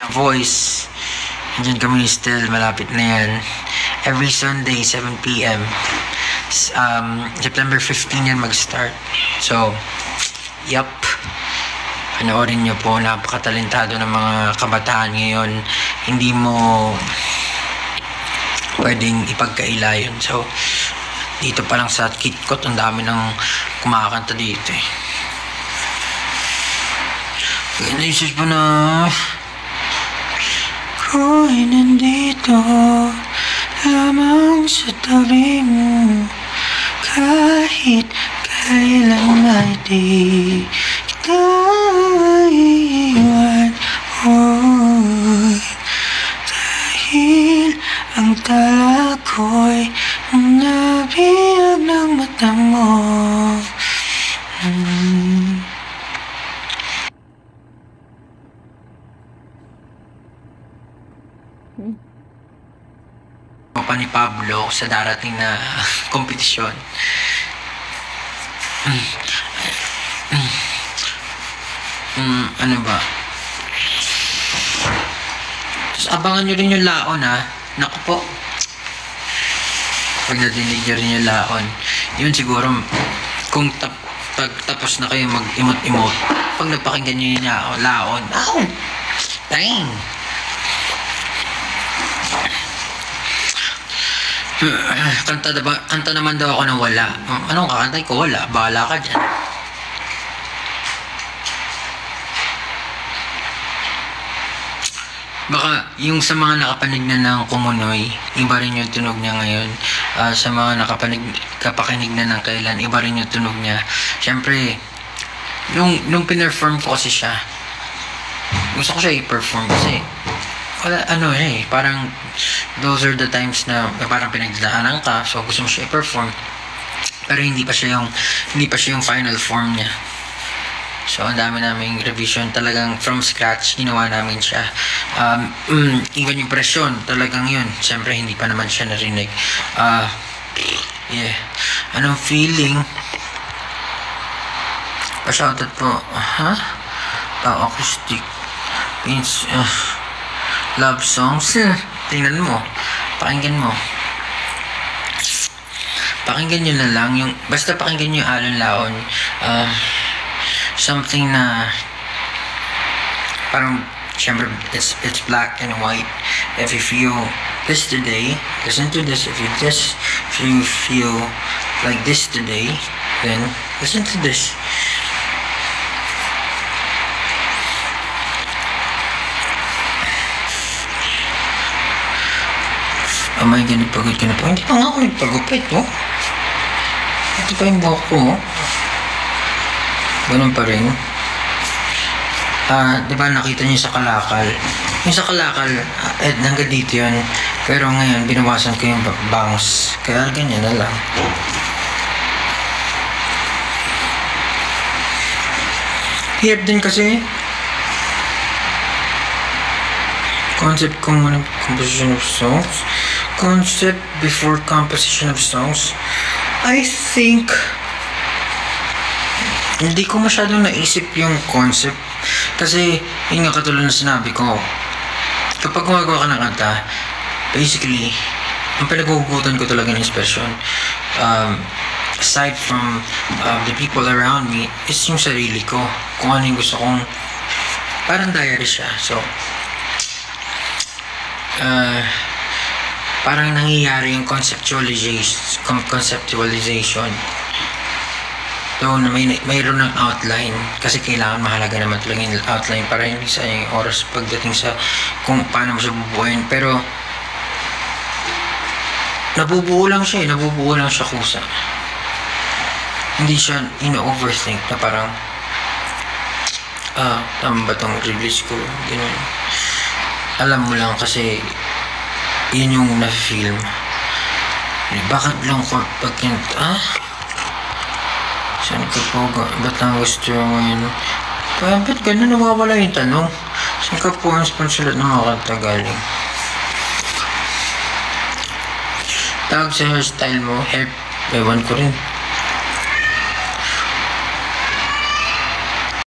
Voice. Andiyan kami still, malapit na yan. Every Sunday, 7 p.m. September 15 yan mag-start. So, yup. Panoorin nyo po, napakatalentado ng mga kabataan ngayon. Hindi mo pwedeng ipagkaila yun. So, dito pa lang sa KitKat, ang dami ng kumakanta dito eh. Naisip mo na ako'y nandito lamang sa tabi mo, kahit kailan ay di kita iiwan. Dahil ang tala ko'y nabiyag ng mata mo. Pa ni Pablo sa darating na kompetisyon. Ano ba? Tapos abangan nyo rin yung laon ha. Naku po. Pag nadinig nyo rin yung laon, yun siguro kung tapos na kayo mag-imot-imot, pag napakinggan nyo yung laon, oh, dang! Kanta naman daw ako ng wala. Anong kakantay ko? Wala. Bahala ka dyan. Baka yung sa mga nakapanig na ng Kumunoy, iba rin yung tunog niya ngayon. Sa mga kapakinig na ng kailan, iba rin yung tunog niya. Siyempre, nung pinerform ko kasi siya, gusto ko siya i-perform kasi wala, parang those are the times na parang pinagdaanan ka, so gusto mo siya i-perform pero hindi pa siya yung final form niya. So ang dami naming revision, talagang from scratch ginawa namin siya. Even yung presyon, talagang yun, siyempre hindi pa naman siya narinig. Anong feeling? Pa-shoutout po. Acoustic Pins, love songs. Tingnan mo, pakinggan mo. Pakinggan nyo na lang yung, basta pakinggan nyo yung Alon Laon. Something na parang, syempre, it's black and white. If you feel this today, listen to this. If you feel like this today, then listen to this. Oh my God, nagpagod ka na po. Hindi pa nga ako nagpagupit, oh. Ito pa yung buhok ko, oh. Ganun pa rin. Diba nakita niyo sa Kalakal? Yung sa Kalakal, hanggang dito yun. Pero ngayon, binawasan ko yung bangs. Kaya ganyan na lang. Hirap din kasi. Concept composition of songs. Concept before composition of songs. I think hindi ko masyadong naisip yung concept kasi yun nga katulad na sinabi ko, kapag gumagawa ka ng kanta, basically ang pinagugutan ko talaga ng inspiration, aside from the people around me, is yung sarili ko, kung ano yung gusto kong, parang diary siya. So parang nangyayari yung conceptualization. So, mayroon ng outline kasi kailangan mahalaga naman talaga yung outline para hindi sa yung oras pagdating sa kung paano mo siya bubuuin. Pero nabubuo lang siya kusa. Hindi siya ino-overthink na parang tama ba itong release ko? Ganun. Alam mo lang kasi yun yung na-film. Bakit lang ko pag yun, saan ka po ba? Ba't ang gusto mo yun? Ba't gano'n nawawala yung tanong? Saan ka po ang sponsorat ng mga kanta galing? Tawag sa hairstyle mo, ewan ko rin.